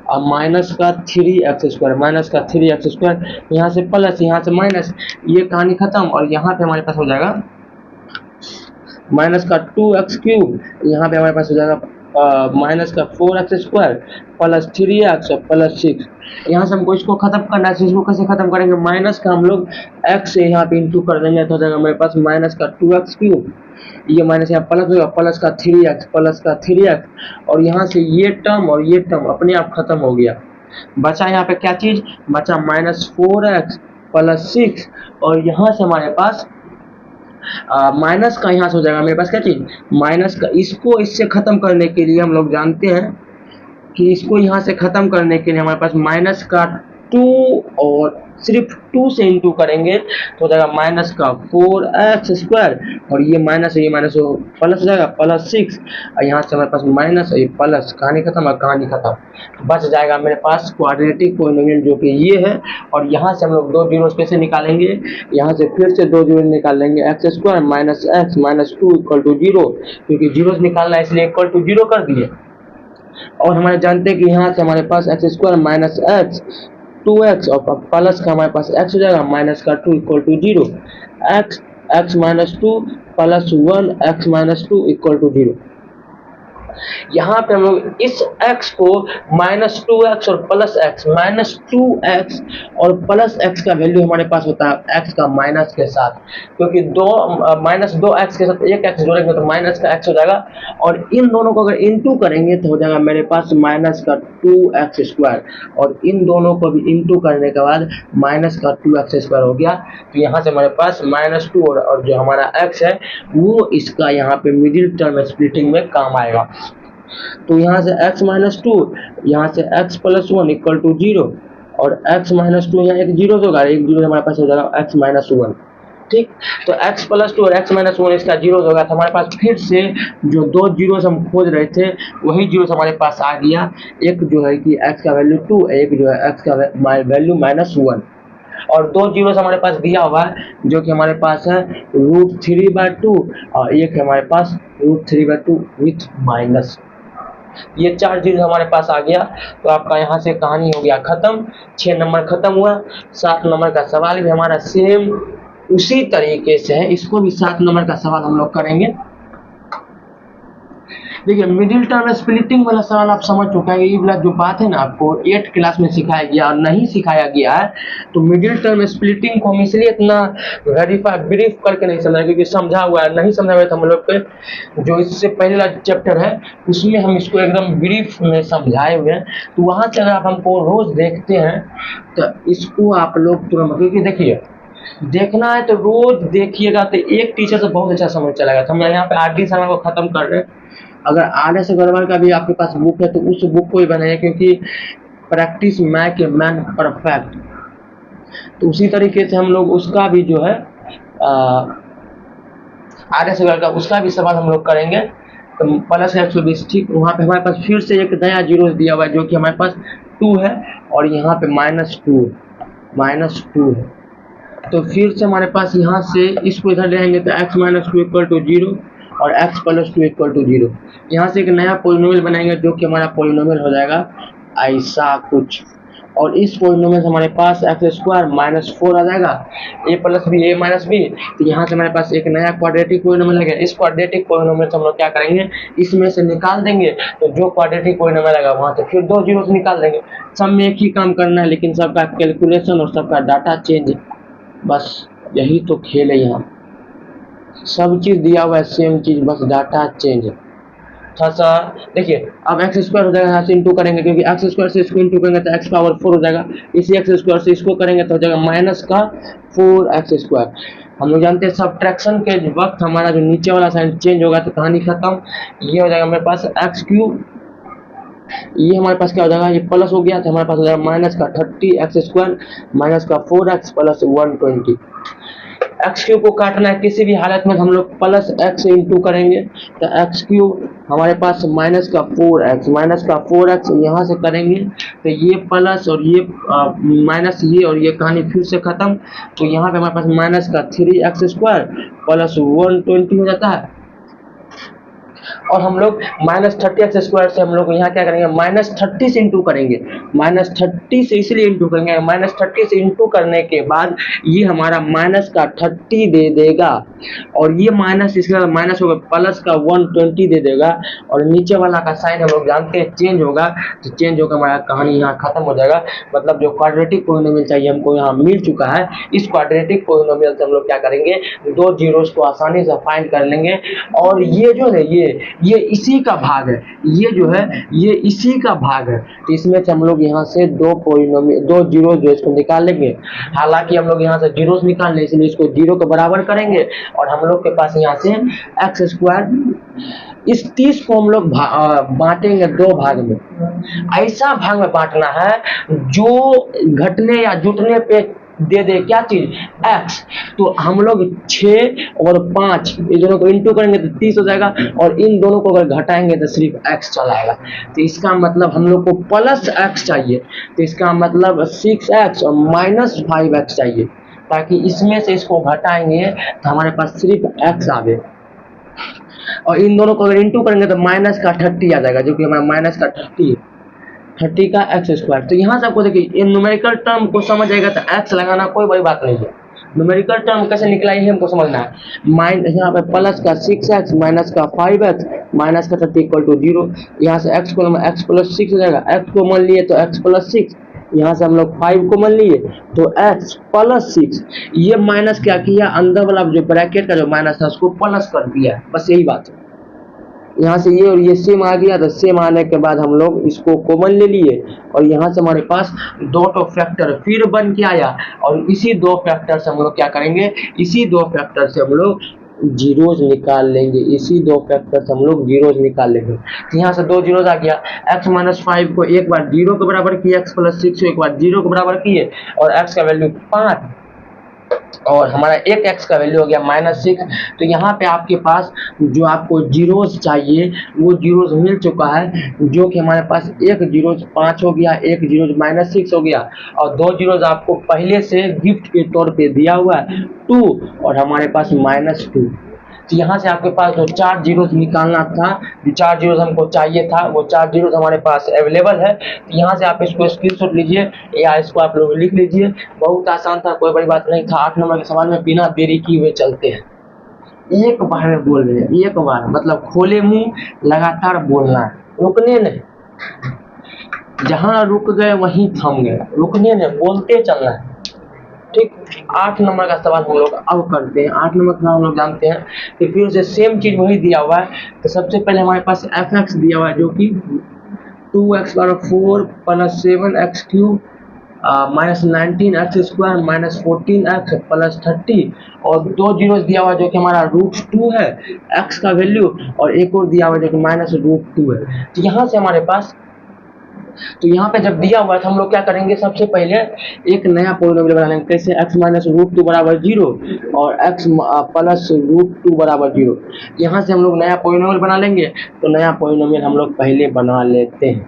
और माइनस का 3x स्क्वायर, माइनस का 3x स्क्वायर, यहाँ से प्लस यहाँ से माइनस, ये कहानी खत्म। और यहाँ पे हमारे पास हो जाएगा माइनस का 2x³ यहाँ पे हमारे पास हो जाएगा माइनस का 4x square plus 3x plus 6। यहाँ से हमको इसको खत्म करना है, इसको कैसे खत्म करेंगे, माइनस का हम लोग x से यहाँ पे इंटू कर देंगे तो हो जाएगा हमारे पास माइनस का 2x³, ये माइनस यहाँ प्लस होगा, प्लस का 3x और यहाँ से ये टर्म और ये टर्म अपने आप खत्म हो गया। बचा यहाँ पे क्या चीज बचा, -4x प्लस 6 और यहाँ से हमारे पास माइनस का यहाँ से हो जाएगा मेरे पास क्या चीज, माइनस का, इसको इससे खत्म करने के लिए हम लोग जानते हैं कि इसको यहाँ से खत्म करने के लिए हमारे पास माइनस का 2 और सिर्फ 2 से इंटू करेंगे तो हो जाएगा माइनस का 4x स्क्वायर और ये माइनस है, ये माइनस हो प्लस हो जाएगा प्लस 6 और यहाँ से हमारे पास माइनस और ये प्लस, कहानी खत्म और कहानी खत्म। बच जाएगा मेरे पास क्वाड्रेटिक पोलिनोमियल जो कि ये है। और यहाँ से हम लोग दो जीरो कैसे निकालेंगे, यहाँ से फिर से दो जीरो निकाल लेंगे, x square minus x minus 2 equal to 0, क्योंकि जीरो निकालना है इसलिए इक्वल टू 0 कर दिए। और हमारे जानते हैं कि यहाँ से हमारे पास x square minus x 2x और प्लस का हमारे पास x हो जाएगा माइनस का 2 equal to 0, x minus 2 plus 1 x minus 2 equal to 0। यहाँ पे हम लोग इस x को -2x और प्लस x, -2x और प्लस x का वैल्यू हमारे पास होता है x का माइनस के साथ, क्योंकि -2x के साथ एक x जोड़ेंगे तो माइनस का x हो जाएगा और इन दोनों को अगर इंटू करेंगे तो हो जाएगा मेरे पास माइनस का 2x स्क्वायर और इन दोनों को भी इंटू करने के बाद माइनस का 2x स्क्वायर हो गया। तो यहाँ से हमारे पास -2 और जो हमारा x है वो इसका यहाँ पे मिडिल टर्म स्प्लिटिंग में काम आएगा। तो यहाँ से x माइनस 2, यहाँ से x प्लस 1 इक्वल टू 0 और x माइनस 2 यहाँ एक जीरो होगा, एक जीरो हमारे पास हो जाएगा x माइनस 1। ठीक, तो x प्लस 2 और x माइनस 1 इसका जीरो होगा, तो हमारे पास फिर से जो दो जीरो हम खोज रहे थे वही जीरो हमारे पास आ गया, एक जो है कि x का वैल्यू 2, एक जो है x का वैल्यू -1 और दो जीरो हमारे पास दिया हुआ है जो कि हमारे पास है √3/2 और एक है हमारे पास √3/2 विथ माइनस। ये चार जीरो हमारे पास आ गया। तो आपका यहाँ से कहानी हो गया खत्म, 6 नंबर खत्म हुआ। 7 नंबर का सवाल भी हमारा सेम उसी तरीके से है, इसको भी 7 नंबर का सवाल हम लोग करेंगे। देखिए मिडिल टर्म स्प्लिटिंग वाला सवाल आप समझ चुका है। ये वाला जो बात है ना आपको 8th क्लास में सिखाया गया और नहीं सिखाया गया है, तो मिडिल टर्म स्प्लिटिंग को हम इसलिए इतना वेरीफाई ब्रीफ करके नहीं समझा क्योंकि समझा हुआ है, नहीं समझा हुआ था हम लोग के जो इससे पहले वाला चैप्टर है उसमें हम इसको एकदम ब्रीफ में समझाए हुए हैं। तो वहाँ से अगर आप हमको रोज देखते हैं तो इसको आप लोग तुरंत, क्योंकि देखिए देखना है तो रोज देखिएगा तो एक टीचर से बहुत अच्छा समझ चलेगा। तो हम यहाँ पे आर डी शर्मा को खत्म कर रहे हैं। अगर आर एस अग्रवाल का भी आपके पास बुक है तो उस बुक को ही बनाइए, क्योंकि practice make a man perfect, तो उसी तरीके से हम लोग उसका भी जो है आर एस अग्रवाल का उसका भी सवाल हम लोग करेंगे। तो प्लस 120 ठीक, वहाँ पे हमारे पास फिर से एक नया जीरो दिया हुआ है जो कि हमारे पास 2 है और यहाँ पे -2 है। तो फिर से हमारे पास यहाँ से इसको इधर ले आएंगे तो x - 2 = 0 और x + 2 = 0। यहाँ से एक नया पोलिनोमियल बनाएंगे जो कि हमारा पोलिनोमियल हो जाएगा ऐसा कुछ, और इस पोलिनोमियल से हमारे पास x² - 4 आ जाएगा, a + b a - b। तो यहाँ से हमारे पास एक नया क्वाड्रेटिक पोलिनोमियल लगेगा। इस क्वाड्रेटिक पोलिनोमियल से हम लोग क्या करेंगे, इसमें से निकाल देंगे, तो जो क्वाड्रेटिक पोलिनोमियल आएगा वहाँ से फिर 2 जीरो से निकाल देंगे। सब में एक ही काम करना है, लेकिन सबका कैलकुलेशन और सबका डाटा चेंज, बस यही तो खेल है। यहाँ सब चीज़ दिया हुआ है सेम चीज़, बस डाटा चेंज है। थोड़ा सा देखिए, अब x² हो जाएगा, यहाँ से इंटू करेंगे क्योंकि x² से इसको इंटू करेंगे तो x⁴ हो जाएगा। इसी x² से इसको करेंगे तो हो जाएगा -4x²। हम लोग जानते हैं सब्ट्रैक्शन के वक्त हमारा जो नीचे वाला साइन चेंज होगा तो कहानी खत्म। ये हो जाएगा हमारे पास x3, ये हमारे पास क्या हो जाएगा, ये प्लस हो गया तो हमारे पास हो जाएगा -30x² -4x + 120। x³ को काटना है किसी भी हालत में, हम लोग +x से इंटू करेंगे तो x³ हमारे पास -4x यहाँ से करेंगे तो ये प्लस और ये माइनस, ये और ये कहानी फिर से खत्म। तो यहाँ पे हमारे पास -3x² + 120 हो जाता है। और हम लोग -30x² से हम लोग यहाँ क्या करेंगे, -30 से इंटू करेंगे। -30 से इसलिए इंटू करेंगे, -30 से इंटू करने के बाद ये हमारा -30 दे देगा, और ये माइनस इसका माइनस होगा प्लस का 120 दे देगा, और नीचे वाला का साइन हम लोग जानते हैं चेंज होगा, तो चेंज होकर हमारा कहानी यहाँ खत्म हो जाएगा। मतलब जो क्वाड्रेटिक पोलिनोमियल चाहिए हमको यहाँ मिल चुका है। इस क्वाड्रेटिक पोलिनोमियल से हम लोग क्या करेंगे, 2 जीरोस को आसानी से फाइंड कर लेंगे। और ये जो है ये इसी का भाग है, ये जो है ये इसी का भाग है। तो इसमें से हम लोग यहाँ से 2 जीरो जो इसको निकाल लेंगे। हालांकि हम लोग यहाँ से जीरोस निकाल लें, इसलिए इसको 0 के बराबर करेंगे, और हम लोग के पास यहाँ से x², इस 30 को हम लोग बांटेंगे 2 भाग में। ऐसा भाग में बांटना है जो घटने या जुटने पे दे दे क्या चीज, x। तो हम लोग 6 और 5 ये दोनों को इंटू करेंगे तो 30 हो जाएगा, और इन दोनों को अगर घटाएंगे तो सिर्फ x चला आएगा। तो इसका मतलब हम लोग को +x चाहिए, तो इसका मतलब 6x और -5x चाहिए, ताकि इसमें से इसको घटाएंगे तो हमारे पास सिर्फ x आवे। और इन दोनों को अगर इंटू करेंगे तो -30 आ जाएगा, जो कि हमारा -30 का x²। तो यहाँ से आपको देखिए, ये न्यूमेरिकल टर्म को समझ आएगा तो x लगाना कोई बड़ी बात नहीं है। न्यूमेरिकल टर्म कैसे निकला ये हमको समझना है। यहाँ पे प्लस का 6x माइनस का 5x माइनस का 30 = 0। यहाँ से x + 6 हो जाएगा, x को मान लिए तो x + 6, यहाँ से हम लोग 5 को मान लिए तो x + 6। ये माइनस क्या किया, अंदर वाला जो ब्रैकेट का जो माइनस था उसको प्लस कर दिया, बस यही बात है। यहाँ से ये और ये सेम आ गया, तो सेम आने के बाद हम लोग इसको कॉमन ले लिए, और यहाँ से हमारे पास 2 फैक्टर फिर बन के आया, और इसी 2 फैक्टर से हम लोग क्या करेंगे, इसी 2 फैक्टर से हम लोग जीरोज निकाल लेंगे, इसी 2 फैक्टर से हम लोग जीरोज निकाल लेंगे। तो यहाँ से 2 जीरोज आ गया, x - 5 को एक बार 0 के बराबर किए, x + 6 को एक बार 0 के बराबर किए, और x का वैल्यू 5, और हमारा एक x का वैल्यू हो गया -6। तो यहाँ पे आपके पास जो आपको जीरोस चाहिए वो जीरोस मिल चुका है, जो कि हमारे पास एक जीरोस 5 हो गया, एक जीरोस -6 हो गया, और 2 जीरोस आपको पहले से गिफ्ट के तौर पे दिया हुआ है 2, और हमारे पास -2। तो यहाँ से आपके पास जो 4 जीरोस निकालना था, जो 4 जीरोस हमको चाहिए था, वो 4 जीरोस हमारे पास अवेलेबल है। तो यहाँ से आप इसको स्क्रीनशॉट लीजिए या इसको आप लोग लिख लीजिए। बहुत आसान था, कोई बड़ी बात नहीं था। 8 नंबर के सवाल में बिना देरी किए हुए चलते हैं। एक बार में बोल रहे हैं, एक बार मतलब खोले मुंह लगातार बोलना है, रुकने नहीं, जहां रुक गए वहीं थम गए, रुकने नहीं, बोलते चलना है। ठीक, 8 नंबर का सवाल हम लोग अब करते हैं। 8 नंबर का हम लोग जानते हैं कि फिर से सेम चीज वही दिया हुआ है। तो सबसे पहले हमारे पास एफ एक्स दिया हुआ है जो कि 2x⁴ plus 7x³ minus 19x² minus 14x plus 30 और 2 जीरो दिया हुआ है जो कि हमारा √2 है x का वैल्यू, और एक और दिया हुआ है जो कि माइनस √2 है। तो यहाँ से हमारे पास, तो यहाँ पे जब दिया हुआ है तो हम लोग क्या करेंगे, सबसे पहले एक नया पॉलिनोमियल बना लेंगे। कैसे, x माइनस √2 बराबर 0 और x प्लस √2 बराबर 0। यहाँ से हम लोग नया पॉलिनोमियल बना लेंगे। तो नया पॉलिनोमियल हम लोग पहले बना लेते हैं।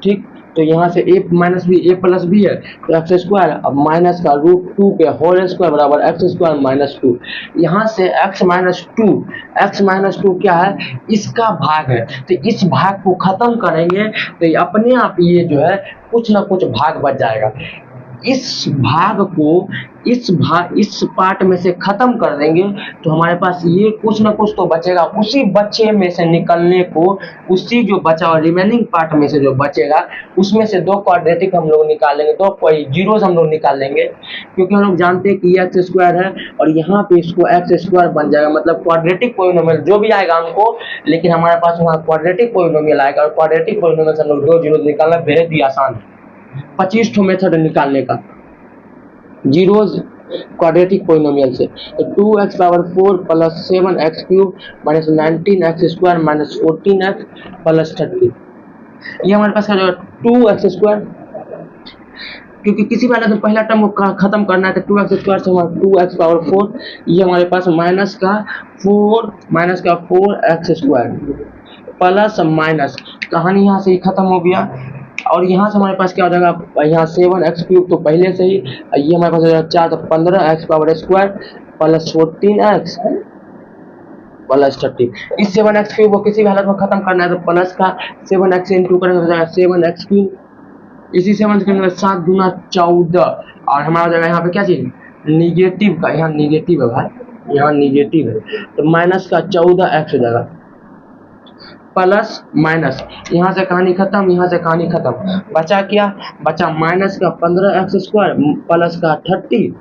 ठीक, तो यहाँ से a minus B a plus B है तो x² अब माइनस का √2 के होल स्क्वायर बराबर x² माइनस 2। यहाँ से x माइनस 2 क्या है, इसका भाग है। तो इस भाग को खत्म करेंगे तो ये अपने आप ये जो है कुछ ना कुछ भाग बच जाएगा। इस भाग को इस पार्ट में से खत्म कर देंगे तो हमारे पास ये कुछ ना कुछ तो बचेगा। उसी बच्चे में से निकलने को, उसी जो बचा और रिमेनिंग पार्ट में से जो बचेगा उसमें से 2 क्वाड्रेटिक हम लोग निकालेंगे, 2 जीरोस हम लोग निकाल लेंगे, क्योंकि हम लोग जानते हैं कि x² है और यहाँ पे इसको x² बन जाएगा। मतलब क्वाड्रेटिक पॉलिनोमियल जो भी आएगा हमको, लेकिन हमारे पास वहाँ क्वाड्रेटिक पॉलिनोमियल आएगा, और क्वाड्रेटिक पॉलिनोमियल से हम लोग 2 जीरो निकालना बेहद ही आसान है। 25 ठो मेथड निकालने का जीरोज क्वाड्रेटिक पॉलिनोमियल से। तो 2x⁴ plus 7x³ minus 19x² minus 14x plus 30, ये हमारे पास जो 2x², क्योंकि किसी वाला तो पहला टर्म को खत्म करना है तो 2x² से हमारा 2x⁴, ये हमारे पास माइनस का 4x² प्लस माइनस, कहानी यहाँ से ही खत्म हो गया। और यहाँ से हमारे पास क्या हो जाएगा, यहाँ 7x³ तो पहले से ही, ये हमारे पास हो जाएगा 4 तो 15x² प्लस 14x प्लस 30। इस 7x³ को किसी भी हालत में खत्म करना है तो प्लस का 7x इंटू करेंगे तो हो जाएगा 7x³। इसी 7 से करेंगे 7 दूना 14, और हमारा हो जाएगा यहाँ पे क्या चीज, निगेटिव का, यहाँ निगेटिव है भाई, यहाँ निगेटिव है तो माइनस का 14x हो जाएगा प्लस माइनस, यहाँ से कहानी खत्म, यहाँ से कहानी खत्म, बचा क्या, बचा माइनस का 15x² प्लस का 30।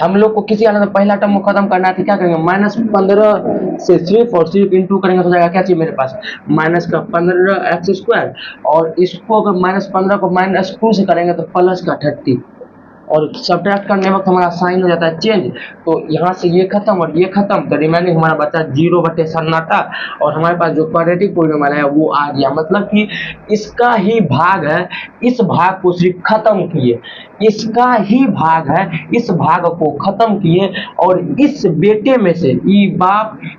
हम लोग को किसी हालत में पहला टर्म को खत्म करना है तो क्या करेंगे, माइनस 15 से सिर्फ और सिर्फ इंटू करेंगे तो हो जाएगा क्या चीज मेरे पास, माइनस का 15x², और इसको अगर माइनस 15 को माइनस 2 से करेंगे तो प्लस का 30, और सब्ट्रैक्ट करने वक्त हमारा साइन हो जाता है चेंज। तो यहाँ से ये खत्म और ये खत्म, तो रिमेनिंग हमारा बचा 0/सन्नाटा, और हमारे पास जो क्वाड्रेटिक पॉलिनोमियल है वो आ गया। मतलब कि इसका ही भाग है, इस भाग को सिर्फ खत्म किए, इसका ही भाग है, इस भाग को खत्म किए, और इस बेटे में से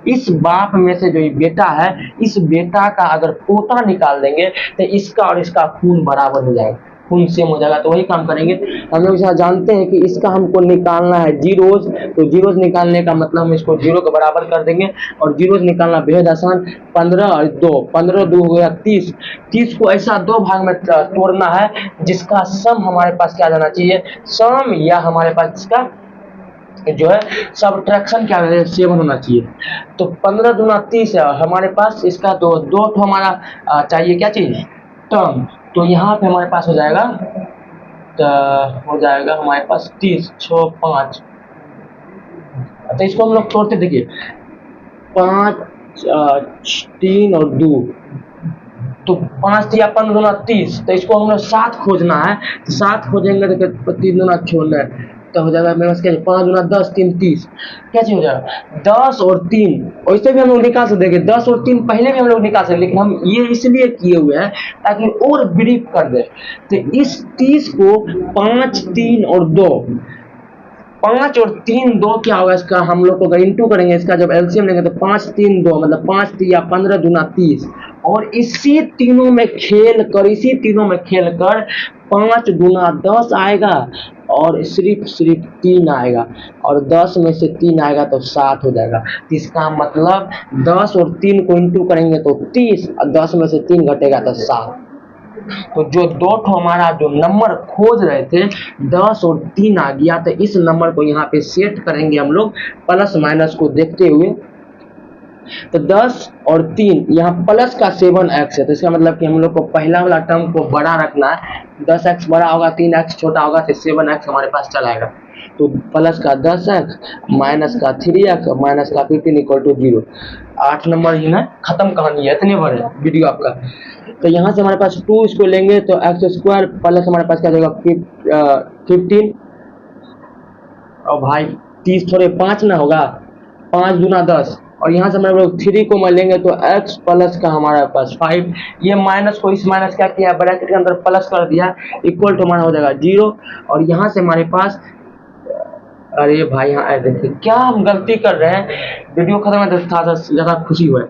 इस बाप में से जो ये बेटा है, इस बेटा का अगर पोता निकाल देंगे तो इसका और इसका खून बराबर हो जाएगा, खून सेम हो जाएगा। तो वही काम करेंगे। हम लोग यहाँ जानते हैं कि इसका हमको निकालना है जीरोज, तो जीरोज निकालने का मतलब हम इसको 0 के बराबर कर देंगे, और जीरोज निकालना बेहद आसान। 15 और 2, 15 2 हो गया 30, 30 को ऐसा 2 भाग में तोड़ना है जिसका सम हमारे पास क्या जाना चाहिए, सम, या हमारे पास इसका जो है सब्ट्रैक्शन क्या है, 7 होना चाहिए। तो 15 दूना 30 है, हमारे पास इसका दो हमारा चाहिए क्या चीज, टर्म। तो यहाँ पे हमारे पास हो जाएगा, तो हो जाएगा हमारे पास 30 6 5, तो इसको हम लोग तोड़ते, देखिए 5 3 और 2, तो 5 या 15 दूना 30, तो इसको हम लोग 7 खोजना है, 7 खोजेंगे तो 3 दूना 16, तो हो जाएगा मेरे पास क्या, 5 दूना 10 3 30, क्या चीज हो जाएगा 10 और 3, और इससे भी हम लोग निकाल सकते हैं 10 और 3 पहले भी हम लोग निकाल सकते, लेकिन हम ये इसलिए किए हुए हैं ताकि और ब्रीफ कर दे। तो इस 30 को 5 3 और 2, 5 और 3 2 क्या होगा, इसका हम लोग को अगर इंटू करेंगे, इसका जब एलसीएम लेंगे तो 5 3 2 मतलब 5 या 15 दूना 30, और इसी तीनों में खेल कर 5 दूना 10 आएगा, और सिर्फ 3 आएगा, और 10 में से 3 आएगा तो 7 हो जाएगा। इसका मतलब 10 और 3 को इंटू करेंगे तो 30, और 10 में से 3 घटेगा तो 7। तो जो दो ठो हमारा जो नंबर खोज रहे थे 10 और 3 आ गया, तो इस नंबर को यहाँ पे सेट करेंगे हम लोग प्लस माइनस को देखते हुए। तो 10 और 3 यहाँ प्लस का 7x है, तो इसका मतलब कि हम लोग को पहला वाला टर्म को बड़ा रखना है। 10x बड़ा होगा, 3x छोटा होगा, तो 7x हमारे पास चलाएगा। तो प्लस का 10x माइनस का 3x और माइनस का 15 इक्वल टू 0। 8 नंबर ही ना, खत्म कहानी है, इतने बड़े वीडियो आपका। तो यहाँ से हमारे पास 2 इसको लेंगे तो एक्स स्क्वायर प्लस हमारे पास क्या जाएगा 15, और भाई 30 थोड़े 5 ना होगा, 5 दूना 10, और यहाँ से हमारे लोग 3 को लेंगे तो x प्लस का हमारे पास 5, ये माइनस को इस माइनस क्या किया ब्रैकेट के अंदर प्लस कर दिया, इक्वल टू हमारा हो जाएगा 0। और यहाँ से हमारे पास, अरे भाई यहाँ देखिए क्या हम गलती कर रहे हैं, वीडियो खत्म है तो थोड़ा सा ज़्यादा खुशी हुआ है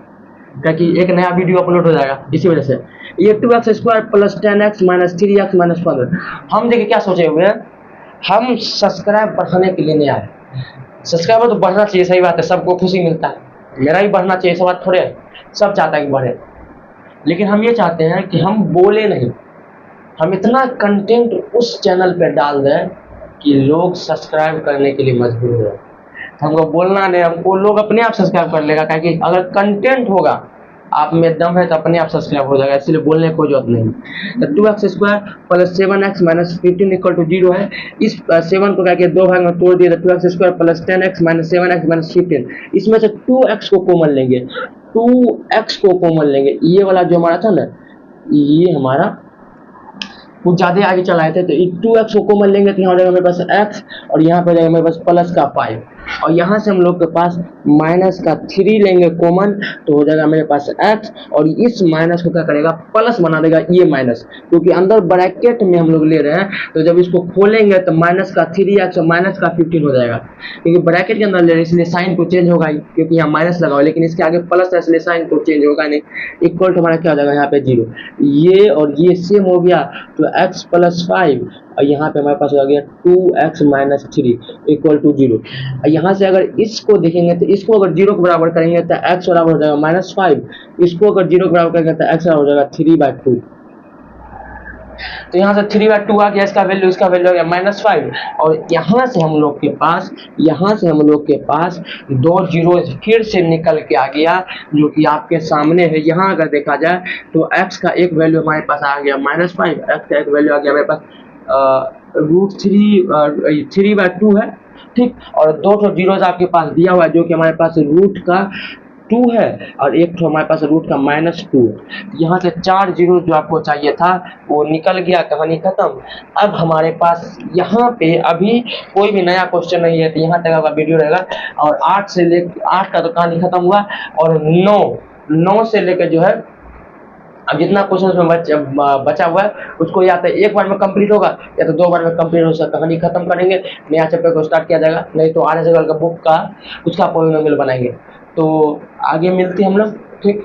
क्योंकि एक नया वीडियो अपलोड हो जाएगा इसी वजह से। ये 2x square plus 10x minus 3x minus 15, हम देखिए क्या सोचे हुए हैं, हम सब्सक्राइब बढ़ाने के लिए नहीं आए। सब्सक्राइबर तो बढ़ना चाहिए, सही बात है, सबको खुशी मिलता है, मेरा भी बढ़ना चाहिए, सब बात थोड़े है, सब चाहता है कि बढ़े, लेकिन हम ये चाहते हैं कि हम बोले नहीं, हम इतना कंटेंट उस चैनल पे डाल दें कि लोग सब्सक्राइब करने के लिए मजबूर हो। हमको बोलना नहीं, हमको लोग अपने आप सब्सक्राइब कर लेगा, क्योंकि अगर कंटेंट होगा, आप में दम है तो अपने आप सब्सक्राइब हो जाएगा, इसलिए बोलने की कोई जरूरत नहीं। तो 2x square plus 7x minus 15 equal to 0 है। इस 7 को क्या दो भाग में तोड़ दिया, तो 2x square plus 10x minus 7x minus 15, इसमें से 2x को कॉमन लेंगे, 2x को कॉमन लेंगे, ये वाला जो हमारा था ना, ये हमारा कुछ ज़्यादा आगे चलाए थे, तो 2x को कॉमन लेंगे तो यहाँ हो जाएगा मेरे पास x, और यहाँ पे जाएगा मेरे पास प्लस का 5, और यहाँ से हम लोग के पास माइनस का 3 लेंगे कॉमन, तो हो जाएगा मेरे पास x, और इस माइनस को क्या करेगा प्लस बना देगा ये माइनस, क्योंकि अंदर ब्रैकेट में हम लोग ले रहे हैं, तो जब इसको खोलेंगे तो माइनस का 3x और माइनस का 15 हो जाएगा, क्योंकि ब्रैकेट के अंदर ले रहे हैं इसलिए साइन को चेंज होगा ही, क्योंकि यहाँ माइनस लगा हुआ, लेकिन इसके आगे प्लस है इसलिए साइन को चेंज होगा नहीं। इक्वल टू हमारा क्या हो जाएगा यहाँ पे 0, ये और ये सेम हो गया, तो x प्लस 5, और यहाँ पे हमारे पास हो गया 2x माइनस 3 इक्वल टू 0। यहाँ से अगर इसको देखेंगे तो इसको अगर 0 के बराबर करेंगे तो x बराबर हो जाएगा माइनस 5, इसको अगर 0 के बराबर करेंगे तो x बराबर हो जाएगा 3/2। तो यहाँ से 3/2 आ गया, इसका वैल्यू, इसका वैल्यू आ गया -5, और यहाँ से हम लोग के पास 2 जीरो फिर से निकल के आ गया, जो कि आपके सामने है। यहाँ अगर देखा जाए तो x का एक वैल्यू हमारे पास आ गया -5, x का एक वैल्यू आ गया मेरे पास √3 है, ठीक, और 2 जीरोज आपके पास दिया हुआ है जो कि हमारे पास रूट का 2 है, और एक तो हमारे पास रूट का -2। यहाँ से 4 जीरो जो आपको चाहिए था वो निकल गया, कहानी खत्म। अब हमारे पास यहाँ पे अभी कोई भी नया क्वेश्चन नहीं है, तो यहाँ तक आपका वीडियो रहेगा, और 8 का तो कहानी खत्म हुआ, और 9 से लेकर जो है अब जितना क्वेश्चन उसमें बचा हुआ है उसको या तो एक बार में कंप्लीट होगा या तो 2 बार में कंप्लीट हो सकता, कहानी खत्म करेंगे, नया चैप्टर को स्टार्ट किया जाएगा, नहीं तो आर एस अग्रवाल का बुक का उसका पॉलिनोमियल बनाएंगे। तो आगे मिलते हैं हम लोग, ठीक।